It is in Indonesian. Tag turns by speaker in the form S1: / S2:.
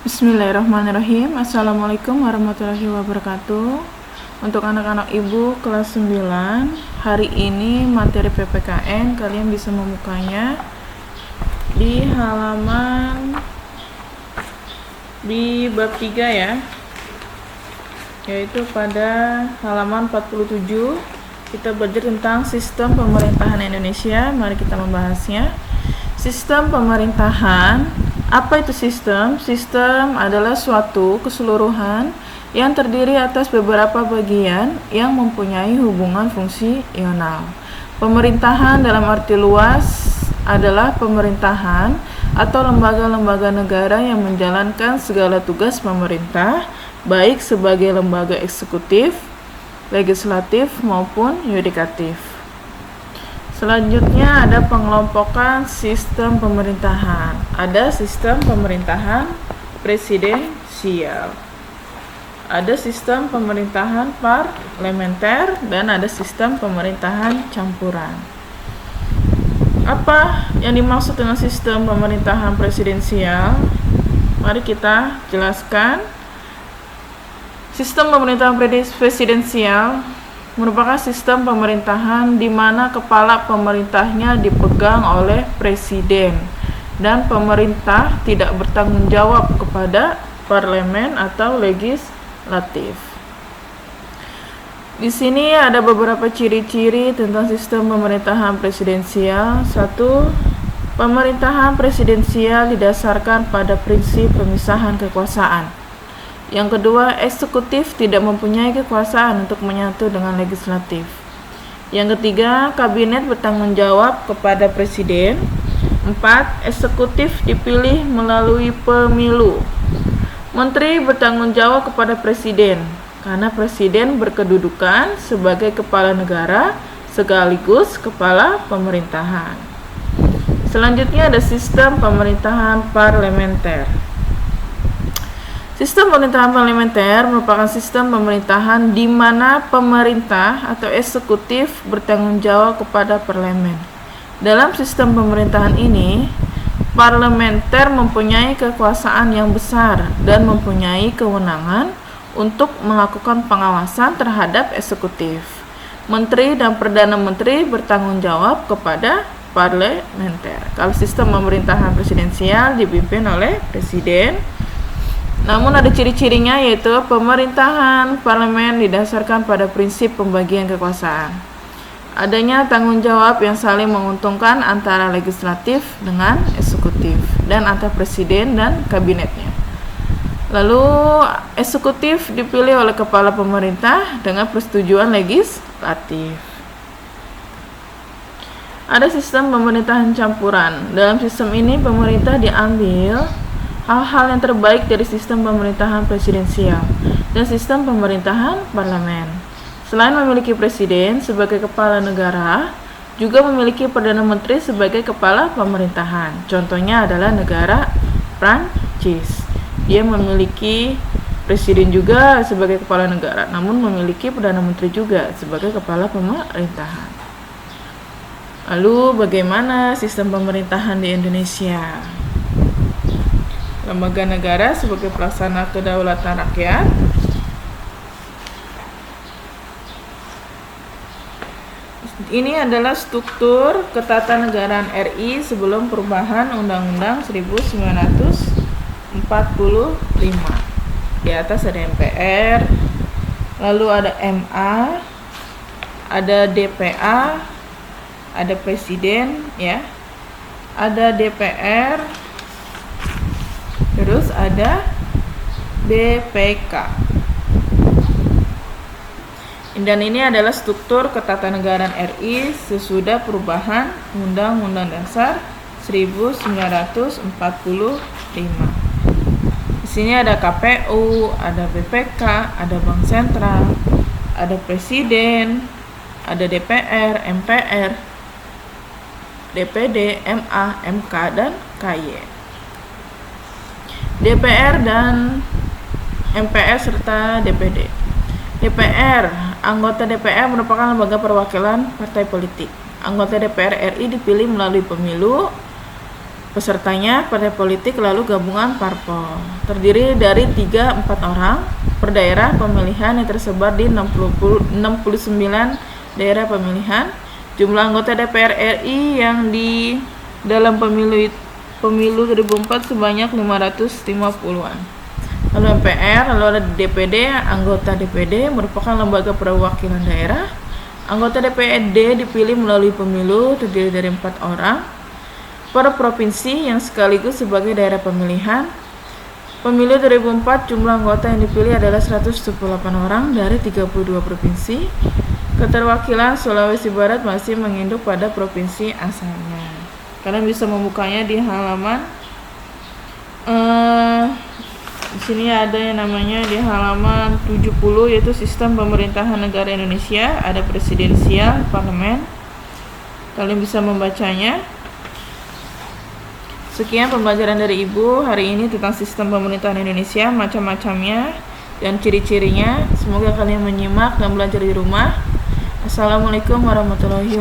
S1: Bismillahirrahmanirrahim. Assalamualaikum warahmatullahi wabarakatuh. Untuk anak-anak ibu kelas 9, hari ini materi PPKN kalian bisa membukanya di bab 3 ya, yaitu pada halaman 47. Kita belajar tentang sistem pemerintahan Indonesia. Mari kita membahasnya. Sistem pemerintahan. Apa itu sistem? Sistem adalah suatu keseluruhan yang terdiri atas beberapa bagian yang mempunyai hubungan fungsional. Pemerintahan dalam arti luas adalah pemerintahan atau lembaga-lembaga negara yang menjalankan segala tugas pemerintah, baik sebagai lembaga eksekutif, legislatif maupun yudikatif. Selanjutnya ada pengelompokan sistem pemerintahan. Ada sistem pemerintahan presidensial, ada sistem pemerintahan parlementer, dan ada sistem pemerintahan campuran. Apa yang dimaksud dengan sistem pemerintahan presidensial? Mari kita jelaskan. Sistem pemerintahan presidensial merupakan sistem pemerintahan di mana kepala pemerintahnya dipegang oleh presiden dan pemerintah tidak bertanggung jawab kepada parlemen atau legislatif. Di sini ada beberapa ciri-ciri tentang sistem pemerintahan presidensial. 1. Pemerintahan presidensial didasarkan pada prinsip pemisahan kekuasaan. Yang kedua, eksekutif tidak mempunyai kekuasaan untuk menyatu dengan legislatif. Yang ketiga, kabinet bertanggung jawab kepada presiden. 4. Eksekutif dipilih melalui pemilu. Menteri bertanggung jawab kepada presiden, karena presiden berkedudukan sebagai kepala negara sekaligus kepala pemerintahan. Selanjutnya ada sistem pemerintahan parlementer. Sistem pemerintahan parlementer merupakan sistem pemerintahan di mana pemerintah atau eksekutif bertanggung jawab kepada parlemen. Dalam sistem pemerintahan ini, parlementer mempunyai kekuasaan yang besar dan mempunyai kewenangan untuk melakukan pengawasan terhadap eksekutif. Menteri dan Perdana Menteri bertanggung jawab kepada parlementer. Kalau sistem pemerintahan presidensial dipimpin oleh presiden. Namun ada ciri-cirinya, yaitu pemerintahan parlemen didasarkan pada prinsip pembagian kekuasaan. Adanya tanggung jawab yang saling menguntungkan antara legislatif dengan eksekutif dan antara presiden dan kabinetnya. Lalu eksekutif dipilih oleh kepala pemerintah dengan persetujuan legislatif. Ada sistem pemerintahan campuran. Dalam sistem ini pemerintah diambil hal-hal yang terbaik dari sistem pemerintahan presidensial dan sistem pemerintahan parlemen. Selain memiliki presiden sebagai kepala negara, juga memiliki Perdana Menteri sebagai kepala pemerintahan. Contohnya adalah negara Prancis. Dia memiliki presiden juga sebagai kepala negara, namun memiliki Perdana Menteri juga sebagai kepala pemerintahan. Lalu bagaimana sistem pemerintahan di Indonesia? Lembaga negara sebagai pelaksana kedaulatan rakyat. Ini adalah struktur ketatanegaraan RI sebelum perubahan Undang-Undang 1945. Di atas ada MPR, lalu ada MA, ada DPA, ada presiden ya, ada DPR, terus ada BPK. Dan ini adalah struktur ketatanegaraan RI sesudah perubahan Undang-Undang Dasar 1945. Di sini ada KPU, ada BPK, ada Bank Sentral, ada Presiden, ada DPR, MPR, DPD, MA, MK, dan KY. DPR dan MPR serta DPD. DPR, anggota DPR merupakan lembaga perwakilan partai politik. Anggota DPR RI dipilih melalui pemilu Pesertanya partai politik lalu gabungan parpol. Terdiri dari 3-4 orang per daerah pemilihan yang tersebar di 69 daerah pemilihan. Jumlah anggota DPR RI yang di dalam pemilu 2004 sebanyak 550-an. Lalu MPR, lalu ada DPD. Anggota DPD merupakan lembaga perwakilan daerah. Anggota DPD dipilih melalui pemilu, terdiri dari 4 orang per provinsi yang sekaligus sebagai daerah pemilihan. Pemilu 2004 jumlah anggota yang dipilih adalah 178 orang dari 32 provinsi. Keterwakilan Sulawesi Barat masih menginduk pada provinsi asalnya. Kalian bisa membukanya di halaman di sini ada yang namanya di halaman 70, yaitu sistem pemerintahan negara Indonesia. Ada presidensial, parlemen. Kalian bisa membacanya. Sekian pembelajaran dari Ibu hari ini tentang sistem pemerintahan Indonesia, macam-macamnya dan ciri-cirinya. Semoga kalian menyimak dan belajar di rumah. Assalamualaikum warahmatullahi wabarakatuh.